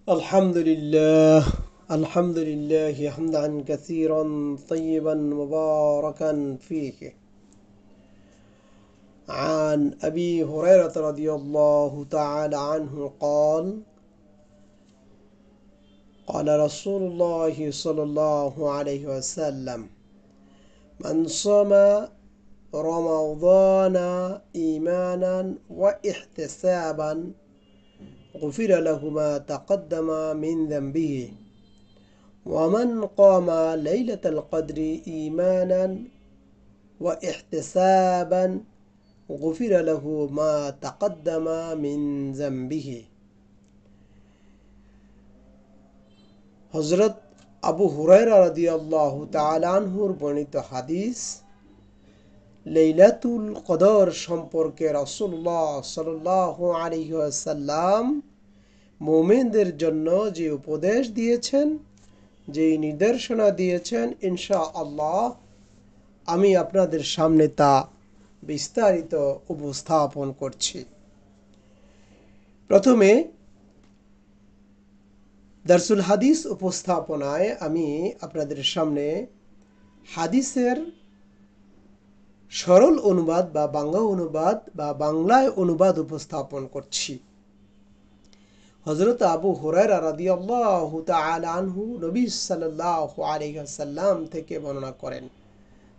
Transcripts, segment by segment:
الحمد لله حمدا كثيرا طيبا مباركا فيه. عن أبي هريرة رضي الله تعالى عنه قال قال رسول الله صلى الله عليه وسلم: من صام رمضان إيمانا واحتسابا غفر له ما تقدم من ذنبه ومن قام ليلة القدر إيمانا واحتسابا غفر له ما تقدم من ذنبه. হযরত আবু হুরায়রা রাদিয়াল্লাহু তাআলা আনহুর বর্ণিত হাদিস, লাইলাতুল কদর সম্পর্কে রাসূলুল্লাহ সাল্লাল্লাহু আলাইহি ওয়াসাল্লাম মুমিনদের জন্য যে উপদেশ দিয়েছেন, যেই নির্দেশনা দিয়েছেন, ইনশাআল্লাহ আমি আপনাদের সামনে তা বিস্তারিত উপস্থাপন করছি। প্রথমে দারসুল হাদিস উপস্থাপনায় আমি আপনাদের সামনে হাদিসের সরল অনুবাদ বা বাংলায় অনুবাদ উপস্থাপন করছি। হযরত আবু হুরায়রা রাদিয়াল্লাহু তাআলা আনহু নবী সাল্লাল্লাহু আলাইহি ওয়াসাল্লাম থেকে বর্ণনা করেন।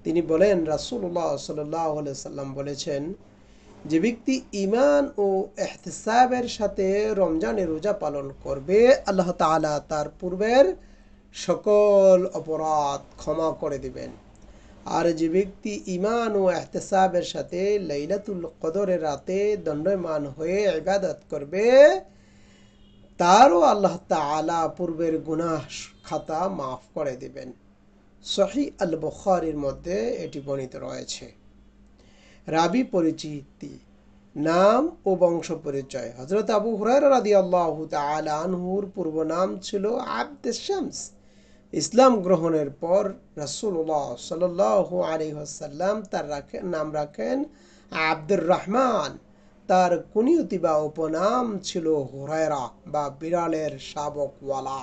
তিনি বলেন, রাসূলুল্লাহ সাল্লাল্লাহু আলাইহি ওয়াসাল্লাম বলেছেন, যে ব্যক্তি ঈমান ও ইহতিসাবের সাথে রমজানের রোজা পালন করবে, আল্লাহ তাআলা তার পূর্বের সকল অপরাধ ক্ষমা করে দিবেন। আর যে ব্যক্তি ঈমান ও ইহতিসাবের সাথে লাইলাতুল কদরের রাতে দণ্ডায়মান হয়ে ইবাদত করবে, তারও আল্লাহ তাআলা পূর্বের গুনাহ খাতা মাফ করে দিবেন। সহিহ আল বুখারীর মধ্যে এটি বর্ণিত রয়েছে। রাবি পরিচিতি, নাম ও বংশ পরিচয়। হযরত আবু হুরায়রা রাদিয়াল্লাহু তাআলা আনহুর পূর্ব নাম ছিল আব্দুশ শামস। ইসলাম গ্রহণের পর রাসূলুল্লাহ সাল্লাল্লাহু আলাইহি ওয়াসাল্লাম তার নাম রাখেন আব্দুর রহমান। তার কুনিয়তি বা উপনাম ছিল হুরায়রা বা বিড়ালের শাবকওয়ালা।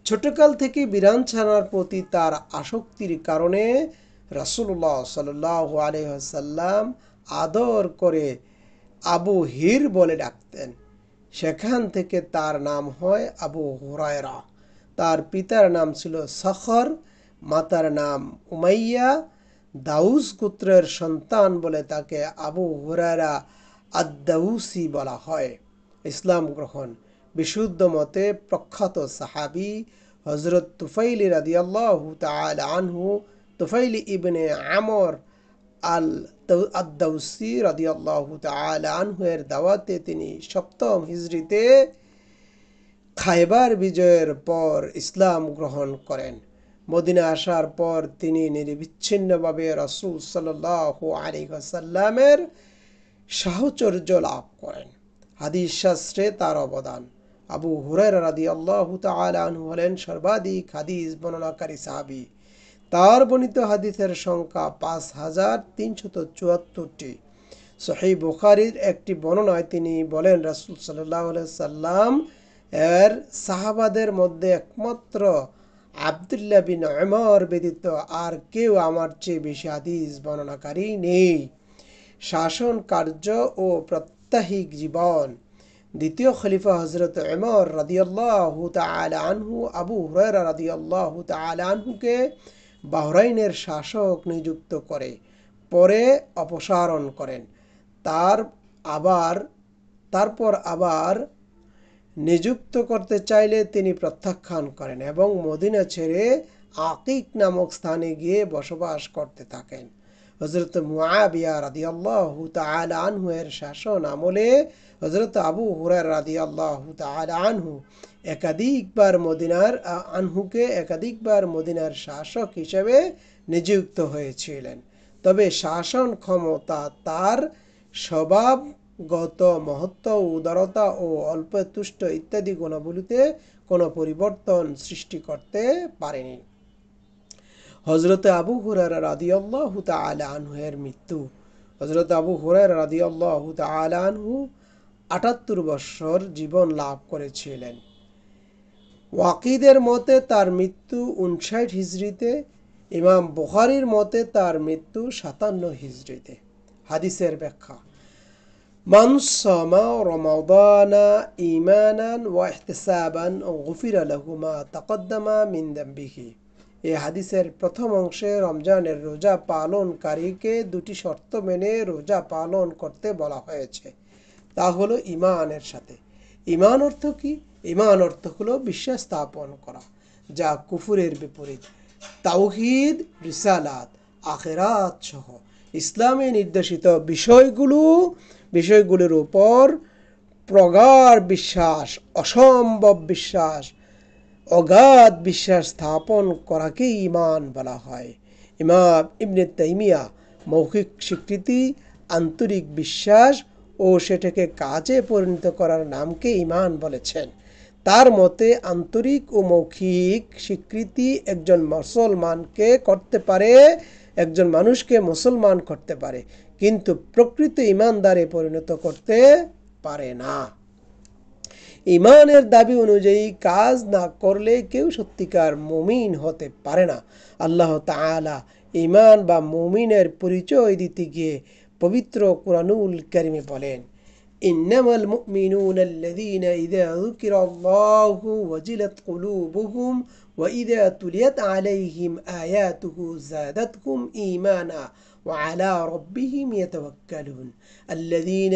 ছোটকাল থেকে বিড়াল ছানার প্রতি তার আসক্তির কারণে রাসূলুল্লাহ সাল্লাল্লাহু আলাইহি ওয়াসাল্লাম আদর করে আবু হির বলে ডাকতেন। সেখান থেকে তার নাম হয় আবু হুরায়রা। তার পিতার নাম ছিল সখর, মাতার নাম উমাইয়া। দাউস গোত্রের সন্তান বলে তাকে আবু হুরায়রা আদ-দাউসি বলা হয়। ইসলাম গ্রহণ। বিশুদ্ধ মতে প্রখ্যাত সাহাবী হযরত তুফাইল রাদিয়াল্লাহু তাআলা আনহু, তুফাইল ইবনে আমর আদ-দাউসি রাদিয়াল্লাহু তাআলা আনহু এর দাওয়াতে তিনি ৭ম হিজরিতে খায়বার বিজয়ের পর ইসলাম গ্রহণ করেন। মদিনা আসার পর তিনি নিরবিচ্ছিন্নভাবে রাসূল সাল্লাল্লাহু আলাইহি ওয়াসাল্লামের সাহচর্য লাভ করেন। হাদিস শাস্ত্রে তার অবদান। আবু হুরায়রা রাদিয়াল্লাহু তাআলা আনহু হলেন সর্বাধিক হাদিস বর্ণনাকারী সাহাবী। তার বর্ণিত হাদিসের সংখ্যা ৫,৩৭৪টি। সহিহ বুখারীর একটি বর্ণনায় তিনি বলেন, রাসূল সাল্লাল্লাহু আলাইহি সাল্লাম এর সাহাবাদের মধ্যে একমাত্র আব্দুল্লাহ বিন উমর ব্যতীত আর কেউ আমার চেয়ে বেশি হাদিস বর্ণনাকারী নেই। শাসন কার্য ও প্রাত্যহিক জীবন। দ্বিতীয় খলিফা হযরত উমর রাদিয়াল্লাহু তাআলা আনহু আবু হুরায়রা রাদিয়াল্লাহু তাআলা আনহুকে বাহরাইনের শাসক নিযুক্ত করে পরে অপসারণ করেন। তারপর আবার নিযুক্ত করতে চাইলে তিনি প্রত্যাখ্যান করেন এবং মদিনা ছেড়ে আকিক নামক স্থানে গিয়ে বসবাস করতে থাকেন। হযরত মুআবিয়া রাদিয়াল্লাহু তাআলা আনহু এর শাসন আমলে হযরত আবু হুরায়রা রাদিয়াল্লাহু তাআলা আনহু একাধিকবার মদিনার শাসক হিসেবে নিযুক্ত হয়েছিলেন। তবে শাসন ক্ষমতা তার স্বভাবগত মহত্ব, উদারতা ও অল্প তুষ্ট ইত্যাদি গুণাবলীতে কোনো পরিবর্তন সৃষ্টি করতে পারেনি। হযরত আবু হুরায়রা রাদিয়াল্লাহু তাআলা আনহু এর মৃত্যু। হযরত আবু হুরায়রা রাদিয়াল্লাহু তাআলা আনহু 78 বছর জীবন লাভ করেছিলেন। ওয়াকিদের মতে তার মৃত্যু 59 হিজরিতে, ইমাম বুখারীর মতে তার মৃত্যু 57 হিজরিতে। হাদিসের ব্যাখ্যা: মান সামা রমাদানা ঈমানান ওয়া ইহতিসাবান গুফিরা লাহু মা তাকদ্দামা মিন যামবিহি। এই হাদিসের প্রথম অংশে রমজানের রোজা পালনকারীকে দুটি শর্ত মেনে রোজা পালন করতে বলা হয়েছে। তা হলো ঈমানের সাথে। ঈমান অর্থ কি? ঈমান অর্থ হলো বিশ্বাস স্থাপন করা, যা কুফুরের বিপরীত। তাওহীদ, রিসালাত, আখিরাত সহ ইসলামে নির্দেশিত বিষয়গুলোর উপর প্রগাঢ় বিশ্বাস, অসম্ভব বিশ্বাস, অগাধ বিশ্বাস স্থাপন করাকে ঈমান বলা হয়। ইমাম ইবনে তাইমিয়া মৌখিক স্বীকৃতি, আন্তরিক বিশ্বাস ও সেটাকে কাজে পরিণত করার নামকে ঈমান বলেছেন। তার মতে আন্তরিক ও মৌখিক স্বীকৃতি একজন মানুষকে মুসলমান করতে পারে, কিন্তু প্রকৃত ঈমানদারে পরিণত করতে পারে না। ঈমানের দাবি অনুযায়ী কাজ না করলে কেউ সত্যিকার মুমিন হতে পারে না। আল্লাহ তাআলা ঈমান বা মুমিনের পরিচয় দিতে গিয়ে পবিত্র কুরআনুল কারীমে বলেন, ইন্নামাল মুমিনুনা আল্লাযীনা ইযা যুকিরাল্লাহু ওয়াজিলাত কুলুবুহুম ওয়া ইযা তুলিয়াত আলাইহিম আয়াতুহু যাদাতহুম ঈমানা وعلى ربهم يتوكلون الذين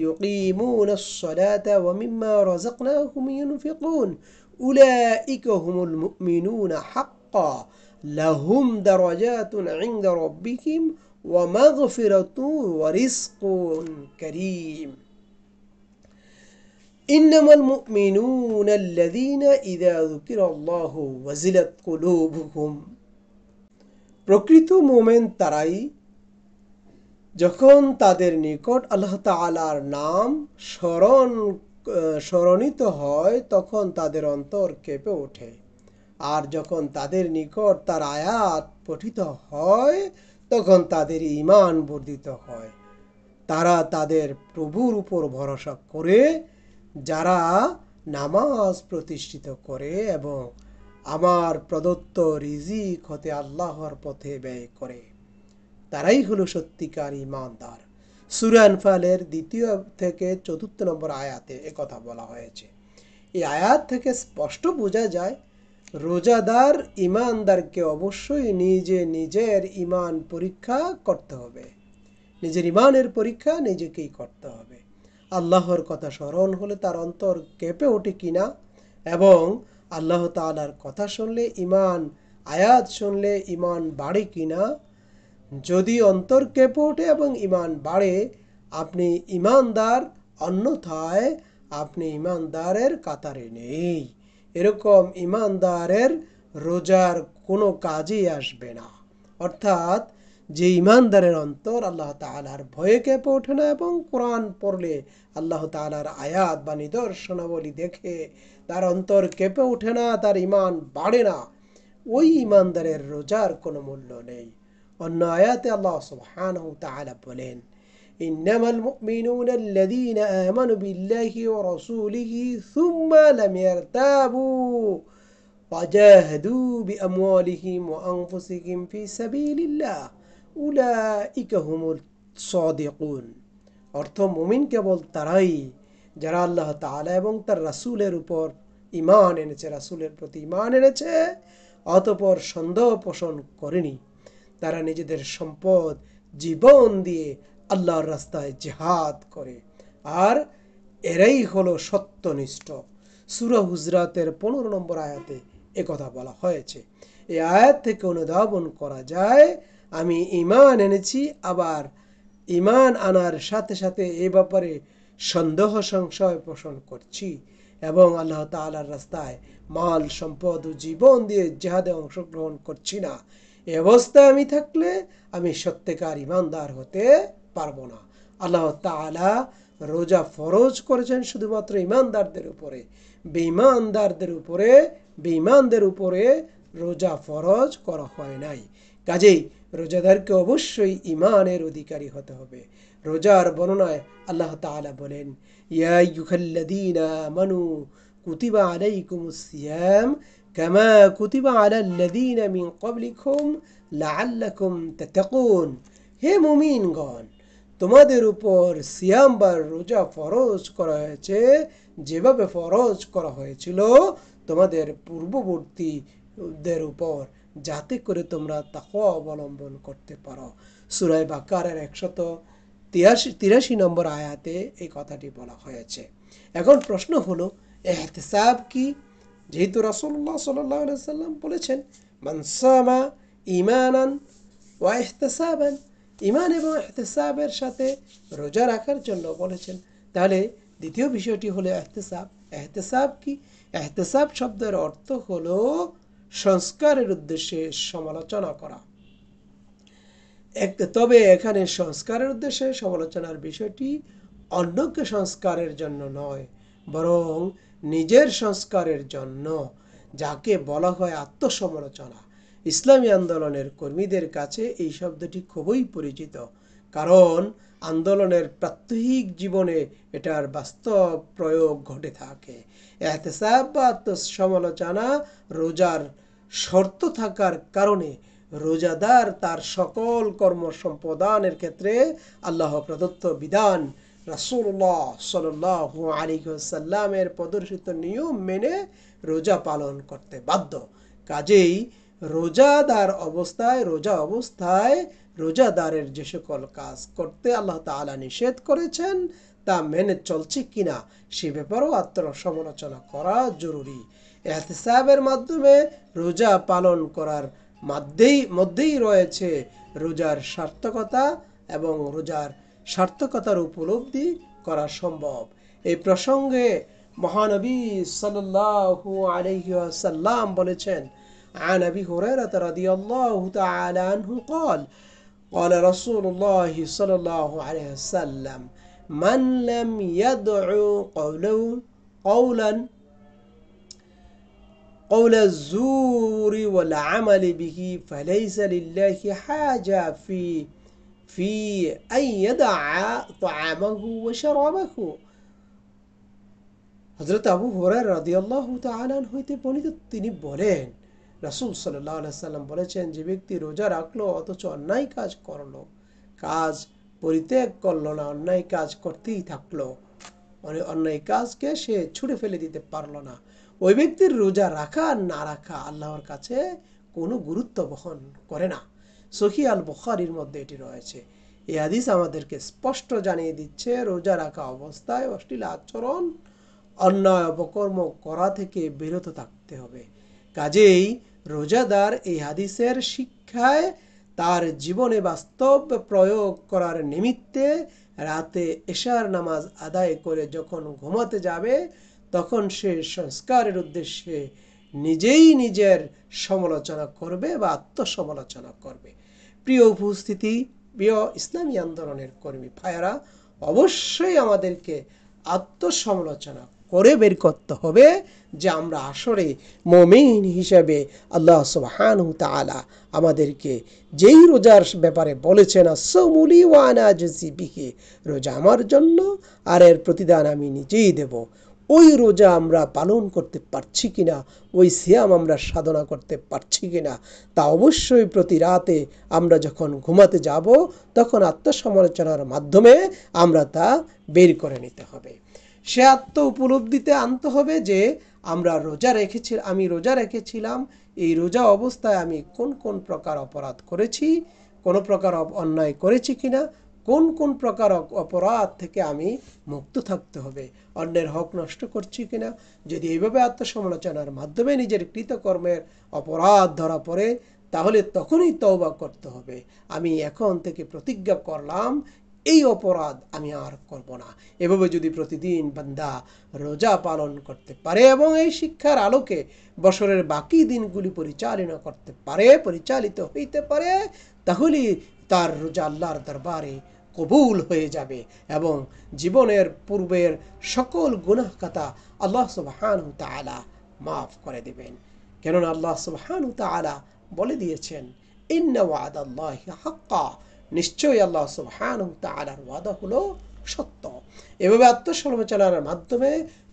يقيمون الصلاة ومما رزقناهم ينفقون أولئك هم المؤمنون حقا لهم درجات عند ربهم ومغفرة ورزق كريم إنما المؤمنون الذين إذا ذكر الله وزلت قلوبهم প্রকৃত মুমিন তারাই যখন তাদের নিকট আল্লাহ তাআলার নাম স্মরণিত হয় তখন তাদের অন্তর কেঁপে ওঠে, আর যখন তাদের নিকট তার আয়াত পঠিত হয় তখন তাদের ঈমান বর্ধিত হয়। তারা তাদের প্রভুর উপর ভরসা করে, যারা নামাজ প্রতিষ্ঠিত করে এবং আমার প্রদত্ত রিজিক হতে আল্লাহর পথে ব্যয় করে, তারাই হলো সত্যিকার ঈমানদার। সূরা আনফালের 2 থেকে 4 নম্বর আয়াতে একথা বলা হয়েছে। এই আয়াত থেকে স্পষ্ট বোঝা যায় রোজাদার ঈমানদারকে অবশ্যই নিজের ঈমান পরীক্ষা করতে হবে। নিজের ঈমানের পরীক্ষা নিজেকেই করতে হবে। আল্লাহর কথা স্মরণ হলে তার অন্তর কেঁপে ওঠে কিনা, এবং আল্লাহ তাআলার কথা শুনলে আয়াত শুনলে ঈমান বাড়ে কিনা। যদি অন্তর কেঁপে ওঠে এবং ঈমান বাড়ে, আপনি ঈমানদার, অন্যথায় আপনি ঈমানদারের কাতারে নেই। এরকম ঈমানদারের রোজার কোনো কাজেই আসবে না। অর্থাৎ যে ঈমানদারের অন্তর আল্লাহ তাআলার ভয়ে কেঁপে ওঠে না এবং কোরআন পড়লে আল্লাহ তাআলার আয়াত বা নিদর্শনাবলী দেখে তার অন্তর কেঁপে ওঠে না, তার ঈমান বাড়ে না, ওই ঈমানদারের রোজার কোনো মূল্য নেই। অন্য আয়াতে আল্লাহ সুবহানাহু ওয়া তাআলা বলেন, ইন্নামাল মুমিনুনা আল্লাযীনা আমানু বিল্লাহি ওয়া রাসূলিহি সুম্মা লাম ইয়ারতাবু ওয়া জাহাদু বিআমওয়ালিহিম ওয়া আনফুসিহিম ফি সাবিলিল্লাহ উলাইকা হুমুস সাদিকুন। অর্থ, মুমিন কেবল তারাই যারা আল্লাহ তাআলা এবং তার রাসূলের উপর ঈমান এনেছে, রাসূলের প্রতি ঈমান এনেছে, অতঃপর সন্দেহ পোষণ করেনি। তারা নিজেদের সম্পদ, জীবন দিয়ে আল্লাহর রাস্তায় জিহাদ করে, আর এরাই হলো সত্যনিষ্ঠ। সূরা হুজরাতের 15 নম্বর আয়াতে একথা বলা হয়েছে। এই আয়াত থেকে অনুধাবন করা যায়, আমি ঈমান এনেছি, আবার ঈমান আনার সাথে সাথে এ ব্যাপারে সন্দেহ সংশয় পোষণ করছি এবং আল্লাহ তাআলার রাস্তায় মাল, সম্পদ ও জীবন দিয়ে জিহাদে অংশগ্রহণ করছি না। এই অবস্থায় আমি থাকলে আমি সত্যিকার ঈমানদার হতে পারবো না। আল্লাহ তাআলা রোজা ফরজ করেছেন শুধুমাত্র ঈমানদারদের উপরে, বেঈমানদের উপরে রোজা ফরজ করা হয় নাই। কাজেই রোজাদারকে অবশ্যই ঈমানের অধিকারী হতে হবে। রোজার বর্ণনায় আল্লাহ তাআলা বলেন, ইয়া আইয়ুহাল্লাযীনা আমানু কুতিবা আলাইকুমুস সিয়াম কামা কুতিবা আলাল্লাযীনা মিন ক্বাবলিকুম লাআল্লাকুম তাত্তাকুন। হে মুমিনগণ, তোমাদের উপর সিয়াম বা রোজা ফরজ করা হয়েছে যেভাবে ফরজ করা হয়েছিল তোমাদের পূর্ববর্তীদের উপর, যাতে করে তোমরা তাকওয়া অবলম্বন করতে পারো। সূরা বাকারার 183 নম্বর আয়াতে এই কথাটি বলা হয়েছে। এখন প্রশ্ন হলো, ইহতিসাব কি? যেহেতু রাসূলুল্লাহ সাল্লাল্লাহু আলাইহি ওয়াসাল্লাম বলেছেন, মান সামা ঈমানান ওয়া ইহতিসাবান, ঈমান এবং ইহতিসাবের সাথে রোজা রাখার জন্য বলেছেন। তাহলে দ্বিতীয় বিষয়টি হলো ইহতিসাব। ইহতিসাব কি? ইহতিসাব শব্দের অর্থ হলো সংস্কারের উদ্দেশ্যে সমালোচনা করা। তবে এখানে সংস্কারের উদ্দেশ্যে সমালোচনার বিষয়টি অন্যকে সংস্কারের জন্য নয়, বরং নিজের সংস্কারের জন্য, যাকে বলা হয় আত্মসমালোচনা। ইসলামী আন্দোলনের কর্মীদের কাছে এই শব্দটি খুবই পরিচিত, কারণ আন্দোলনের প্রাত্যহিক জীবনে এটার বাস্তব প্রয়োগ ঘটে থাকে। ইহতিসাব বা আত্মসমালোচনা রোজার শর্ত থাকার কারণে রোজাদার তার সকল কর্ম সম্পাদনের ক্ষেত্রে আল্লাহ প্রদত্ত বিধান, রাসূলুল্লাহ সাল্লাল্লাহু আলাইহি ওয়াসাল্লামের প্রদর্শিত নিয়ম মেনে রোজা পালন করতে বাধ্য। কাজেই রোজা অবস্থায় রোজাদারের যে সকল কাজ করতে আল্লাহ তাআলা নিষেধ করেছেন তা মেনে চলছে কিনা সে ব্যাপারেও আত্মসমালোচনা করা জরুরি। ইহতিসাবের মাধ্যমে রোজা পালন করার মধ্যেই রয়েছে রোজার সার্থকতা, এবং রোজার সার্থকতার উপলব্ধি করা সম্ভব। এই প্রসঙ্গে মহানবী সাল্লাল্লাহু আলাইহি ওয়াসাল্লাম বলেছেন, عن أبي هريرة رضي الله تعالى عنه قال قال رسول الله صلى الله عليه وسلم من لم يدعو قول الزور والعمل به فليس لله حاجة في أن يدع طعامه وشرابه। হযরত আবু হুরায়রা রাদিয়াল্লাহু তাআলা আনহু হইতে বর্ণিত, তিনি বলেন, রাসূল সাল্লাল্লাহু আলাইহি ওয়াসাল্লাম বলেছেন, যে ব্যক্তি রোজা রাখলো অথচ অন্যায় কাজ করলো, কাজ পরিত্যাগ করলো না, অন্যায় কাজ করতেই থাকলো, অন্যায় কাজকে সে ছুঁড়ে ফেলে দিতে পারলো না, ওই ব্যক্তির রোজা রাখা আর না রাখা আল্লাহর কাছে কোনো গুরুত্ব বহন করে না। সহিহ আল বুখারীর মধ্যে এটি রয়েছে। এই হাদিস আমাদেরকে স্পষ্ট জানিয়ে দিচ্ছে রোজা রাখা অবস্থায় অশ্লীল আচরণ, অন্যায় অপকর্ম করা থেকে বিরত থাকতে হবে। কাজেই রোজাদার এই হাদিসের শিক্ষায় তার জীবনে বাস্তব প্রয়োগ করার নিমিত্তে রাতে এশার নামাজ আদায় করে যখন ঘুমাতে যাবে, তখন সে সংস্কারের উদ্দেশ্যে নিজেই নিজের সমালোচনা করবে বা আত্মসমালোচনা করবে। প্রিয় উপস্থিতি, প্রিয় ইসলামী আন্দোলনের কর্মী ভাইয়েরা, অবশ্যই আমাদেরকে আত্মসমালোচনা করে বের করতে হবে যে আমরা আসলে মুমিন হিসেবে আল্লাহ সুবহানাহু ওয়া তাআলা আমাদেরকে যেই রোজার ব্যাপারে বলেছেন, আসসামুলি ওয়া আনা আজজি বিহি, রোজা আমার জন্য আর এর প্রতিদান আমি নিজেই দেব, ওই রোজা আমরা পালন করতে পারছি কিনা, ওই সিয়াম আমরা সাধনা করতে পারছি কিনা, তা অবশ্যই প্রতি রাতে আমরা যখন ঘুমাতে যাব তখন আত্মসমালোচনার মাধ্যমে আমরা তা বের করে নিতে হবে। সে আত্ম উপলব্ধিতে আনতে হবে যে আমি রোজা রেখেছিলাম, এই রোজা অবস্থায় আমি কোন কোন প্রকার অপরাধ করেছি, কোন প্রকার অন্যায় করেছি কিনা, কোন কোন প্রকার অপরাধ থেকে আমি মুক্ত থাকতে হবে, অন্যের হক নষ্ট করছি কিনা। যদি এইভাবে আত্মসমালোচনার মাধ্যমে নিজের কৃতকর্মের অপরাধ ধরা পড়ে, তাহলে তখনই তওবা করতে হবে। আমি এখন থেকে প্রতিজ্ঞা করলাম এই অপরাধ আমি আর করব না। এভাবে যদি প্রতিদিন বান্দা রোজা পালন করতে পারে এবং এই শিক্ষার আলোকে বছরের বাকি দিনগুলি পরিচালিত হইতে পারে, তাহলে তার রোজা আল্লাহর দরবারে কবুল হয়ে যাবে এবং জীবনের পূর্বের সকল গুনাহ খাতা আল্লাহ সুবহানাহু তাআলা মাফ করে দেবেন। কেননা আল্লাহ সুবহানাহু তাআলা বলে দিয়েছেন, ইন্না ওয়াদাল্লাহি হাক্কা, নিশ্চয়ই আল্লাহ সুবহানাহু ওয়া তাআলার ওয়াদা হলো সত্য। এভাবে আত্মসমালোচনার মাধ্যমে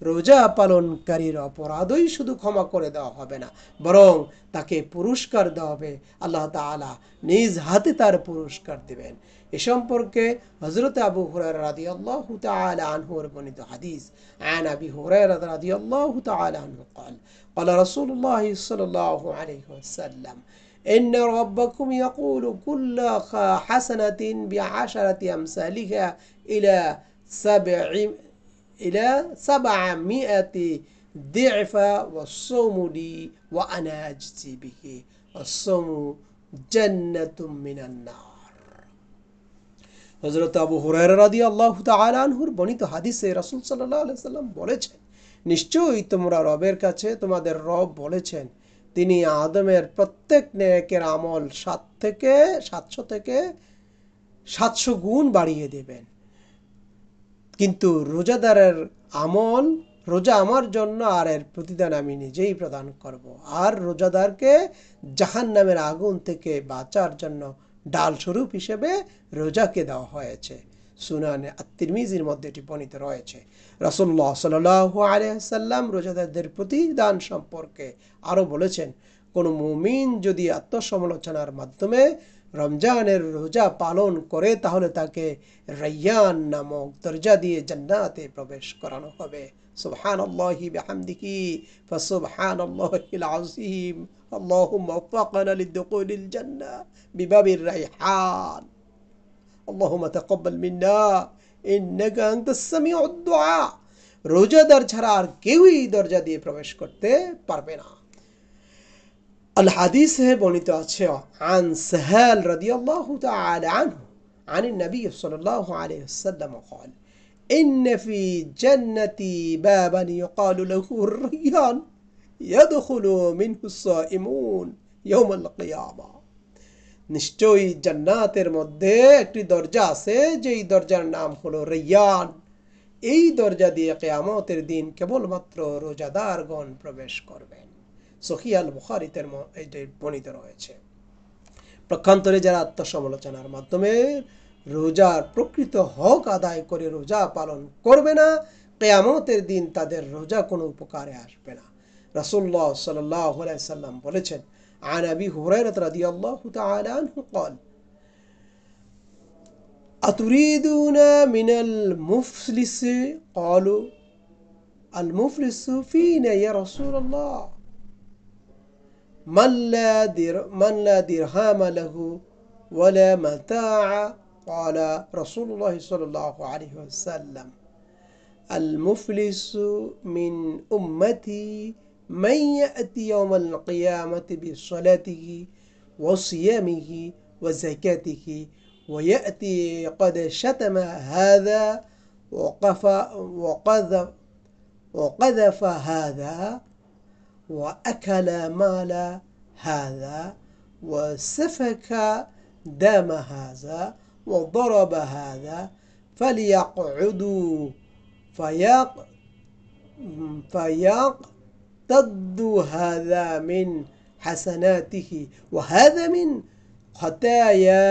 রোজা পালনকারীর অপরাধই শুধু ক্ষমা করে দেওয়া হবে না, বরং তাকে পুরস্কার দেওয়া হবে। আল্লাহ তাআলা নিজ হাতে তার পুরস্কার দিবেন। এ সম্পর্কে হযরত আবু হুরায়রা রাদিয়াল্লাহু তাআলা আনহুর বর্ণিত হাদিস, আন আবি হুরায়রা রাদিয়াল্লাহু তাআলা আনহু قال قال رسول الله صلى الله عليه وسلم إن ربكم يقول كل حسنة بعشرة أمثالها إلى إلى 700 ضعف والصوم لي وأنا أجزي به والصوم جنة من النار। হযরত আবু হুরায়রা রাদিয়াল্লাহু তাআলা আনহুর বর্ণিত হাদিসে রাসূল সাল্লাল্লাহু আলাইহি সাল্লাম বলেছেন, নিশ্চয়ই তোমরা রবের কাছে তোমাদের রব বলেছেন তিনি আদমের প্রত্যেক নেকের আমল 700 থেকে 700 গুণ বাড়িয়ে দেবেন, কিন্তু রোজাদারের আমল, রোজা আমার জন্য আর এর প্রতিদান আমি নিজেই প্রদান করব। আর রোজাদারকে জাহান্নামের আগুন থেকে বাঁচার জন্য ডাল স্বরূপ হিসেবে রোজাকে দেওয়া হয়েছে। সুনানে আত-তিরমিজির মধ্যে এটি বর্ণিত রয়েছে। রাসূলুল্লাহ সাল্লাল্লাহু আলাইহি ওয়াসাল্লাম রোজাদারদের প্রতিদান সম্পর্কে আরো বলেছেন, কোন মুমিন যদি আত্মসমালোচনার মাধ্যমে রমজানের রোজা পালন করে তাহলে তাকে রায়্যান নামক দরজা দিয়ে জান্নাতে প্রবেশ করানো হবে। সুবহানাল্লাহি বিহামদিহি ফাসুবহানাল্লাহিল আযীম। আল্লাহুম্মা ওয়াফফিকনা লিদুখুলিল জান্নাহ বিবাবির রায়হান। আল্লাহুম্মা তাকাব্বাল মিন্না ইন্নাকা আনতাস সামিউদ দুআ। রোজাদার ছাড়া আর কেউই দরজা দিয়ে প্রবেশ করতে পারবে না। الحديث بنيت عن سهال رضي الله تعالى عنه عن النبي صلى الله عليه وسلم قال إن في جنتي بابا يقال له الريان يدخل منه الصائمون يوم القيامة। নিশ্চয়ই জান্নাতের মধ্যে একটি দরজা আছে যেই দরজার নাম হলো রায়্যান। এই দরজা দিয়ে কিয়ামতের দিন কেবলমাত্র রোজাদারগণ প্রবেশ করবেন। সহিহ আল বুখারীতে এটি বর্ণিত রয়েছে। পক্ষান্তরে যারা আত্মসমালোচনার মাধ্যমে রোজার প্রকৃত হক আদায় করে রোজা পালন করবে না, কিয়ামতের দিন তাদের রোজা কোনো উপকারে আসবে না। রাসূলুল্লাহ সাল্লাল্লাহু আলাইহি সাল্লাম বলেছেন, আন আবি হুরায়রা রাদিয়াল্লাহু তাআলা আনহু قال أتريدون من المفلس قالوا المفلس فينا يا رسول الله من لا درهم له ولا متاع قال رسول الله صلى الله عليه وسلم المفلس من أمتي من يأتي يوم القيامة بصلاته وصيامه وزكاته ويأتي قد شتم هذا وقذف هذا وأكل مال هذا وسفك دم هذا وضرب هذا فليقعدوا فيقتد هذا من حسناته وهذا من خطايا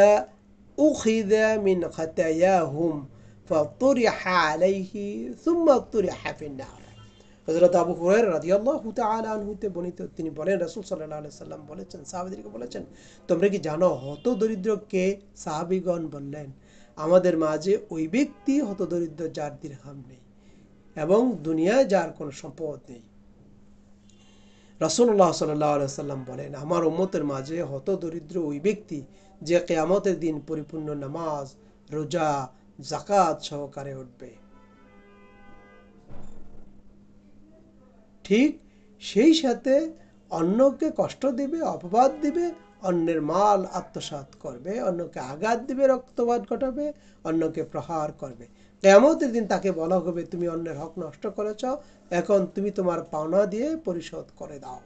أخذ من خطاياهم فطرح عليه ثم طرح في النار। হযরত আবু হুরায়রা রাদিয়াল্লাহু তাআলা আনহুতে বর্ণিত, তিনি বলেন রাসূল সাল্লাল্লাহু আলাইহি সাল্লাম বলেছেন, সাহাবীদেরকে বলেছেন, তোমরা কি জানো হতদরিদ্র কে? সাহাবীগণ বললেন, আমাদের মাঝে ওই ব্যক্তি হতদরিদ্র যার দিরহাম নেই এবং দুনিয়ায় যার কোনো সম্পদ নেই। রাসূলুল্লাহ সাল্লাল্লাহু আলাইহি সাল্লাম বলেন, আমার উম্মতের মাঝে হতদরিদ্র ওই ব্যক্তি যে কিয়ামতের দিন পরিপূর্ণ নামাজ, রোজা, যাকাত সহকারে উঠবে। ঠিক সেই সাথে অন্যকে কষ্ট দিবে, অপবাদ দিবে, অন্যের মাল আত্মসাৎ করবে, অন্যকে আঘাত দিবে, রক্তপাত ঘটাবে, অন্যকে প্রহার করবে। কিয়ামতের দিন তাকে বলা হবে, তুমি অন্যের হক নষ্ট করেছ, এখন তুমি তোমার পাওনা দিয়ে পরিশোধ করে দাও।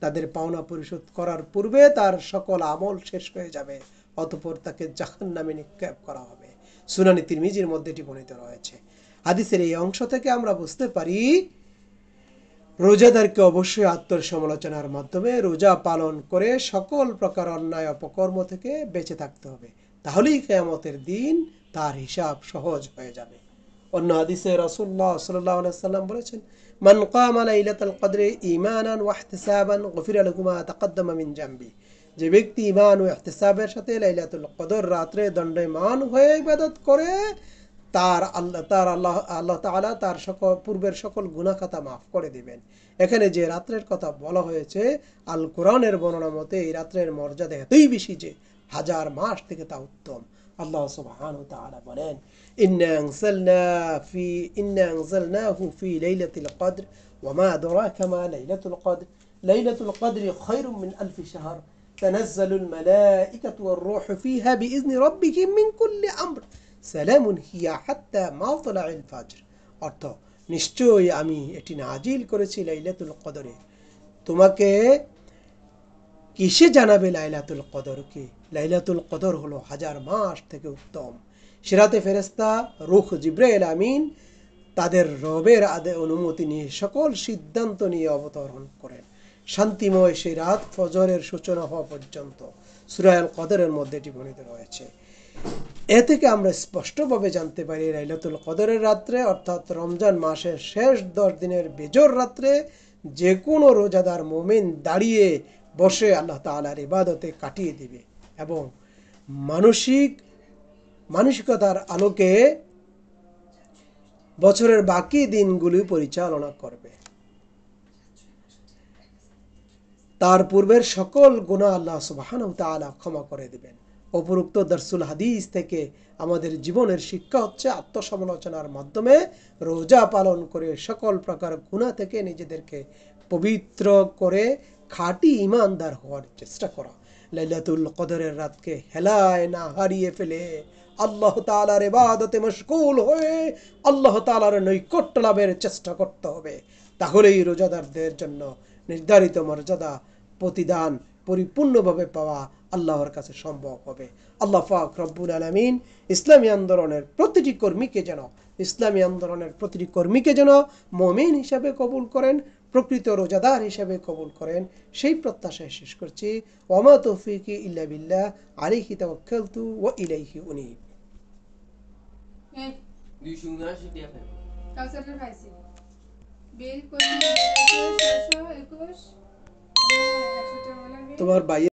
তাদের পাওনা পরিশোধ করার পূর্বে তার সকল আমল শেষ হয়ে যাবে, অতঃপর তাকে জাহান্নামে নিক্ষেপ করা হবে। সুনানি তিরমিজির মধ্যে এটি বর্ণিত রয়েছে। হাদিসের এই অংশ থেকে আমরা বুঝতে পারি রোজাদারকে অবশ্যই আত্মসমালোচনার মাধ্যমে রোজা পালন করে সকল প্রকার অন্যায় অপকর্ম থেকে বেঁচে থাকতে হবে, তাহলেই কিয়ামতের দিন তার হিসাব সহজ হয়ে যাবে। অন্য হাদিসে রাসূলুল্লাহ সাল্লাল্লাহু আলাইহি ওয়াসাল্লাম বলেছেন, মান কামা লাইলাতাল কদরি ঈমানান ওয়া ইহতিসাবান গুফিরা লাহু মা তাকাদ্দামা মিন জামবি। যে ব্যক্তি ঈমান ও ইহতিসাবের সাথে লাইলাতুল কদর রাতে দণ্ডায়মান হয়ে ইবাদত করে, আল্লাহ তাআলা তার সকল পূর্বের সকল গুনাহ খাতা মাফ করে দিবেন। এখানে যে রাত্রের কথা বলা হয়েছে, আল কোরআনের বর্ণনা মতে এই রাত্রের মর্যাদা এতই বেশি যে হাজার মাস থেকে তা উত্তম। আল্লাহ সুবহানাহু ওয়া তাআলা বলেন, ইন্না আনজালনাহু ফি লাইলাতিল কদর ওয়া মা আদরাকা মা লাইলাতুল কদর লাইলাতুল কদরি খায়রুম মিন আলফি শাহর তানাজ্জালুল মালায়েকাতু ওয়ার রূহু ফিহা বিইذনি রাব্বিহিম মিন কুল্লি আমর সালামুন হিয়া হাত্তা মাতলাইল ফাজর। অর্থ, নিশ্চয়ই আমি এটি নাজিল করেছি লাইলাতুল কদরে। তোমাকে কিসে জানাবে লাইলাতুল কদরকে? লাইলাতুল কদর হলো হাজার মাস থেকে উত্তম। সে রাতে ফেরেশতা রূহ জিবরাইল আমিন তাদের রবের অনুমতি নিয়ে সকল সিদ্ধান্ত নিয়ে অবতরণ করেন। শান্তিময় সেই রাত ফজরের সূচনা হওয়া পর্যন্ত সূরা আল কদরের মধ্যে এটি বর্ণিত রয়েছে। এ থেকে আমরা স্পষ্টভাবে জানতে পারি, লাইলাতুল কদরের রাত্রে অর্থাৎ রমজান মাসের শেষ 10 দিনের বেজর রাত্রে যে কোনো রোজাদার মুমিন দাঁড়িয়ে বসে আল্লাহ তাআলার ইবাদতে কাটিয়ে দিবে এবং মানসিকতার আলোকে বছরের বাকি দিনগুলি পরিচালনা করবে। তার পূর্বের সকল গুনাহ আল্লাহ সুবহানাহু ওয়া তাআলা ক্ষমা করে দিবেন। উপরোক্ত দরসুল হাদিস থেকে আমাদের জীবনের শিক্ষা হচ্ছে, আত্মসমালোচনার মাধ্যমে রোজা পালন করে সকল প্রকার গুনাহ থেকে নিজেদেরকে পবিত্র করে খাঁটি ঈমানদার হওয়ার চেষ্টা করা। লাইলাতুল কদরের রাতকে হেলায় না হারিয়ে ফেলে আল্লাহ তাআলার ইবাদতে মশগুল হয়ে আল্লাহ তাআলার নৈকট্য লাভের চেষ্টা করতে হবে। তাহলেই রোজাদারদের জন্য নির্ধারিত মর্যাদা প্রতিদান পরিপূর্ণভাবে পাওয়া আল্লাহর কাছে সম্ভব হবে। আল্লাহ পাক রব্বুল আলামিন ইসলামী আন্দোলনের প্রতিটি কর্মীকে যেন মুমিন হিসাবে কবুল করেন, প্রকৃত রোজাদার হিসাবে কবুল করেন, সেই প্রত্যাশায় শেষ করছি। ওয়ামা তৌফিকি ইল্লা বিল্লাহ, আলাইহি তাওয়াক্কালতু ওয়া ইলাইহি উনীব। তোমার ভাই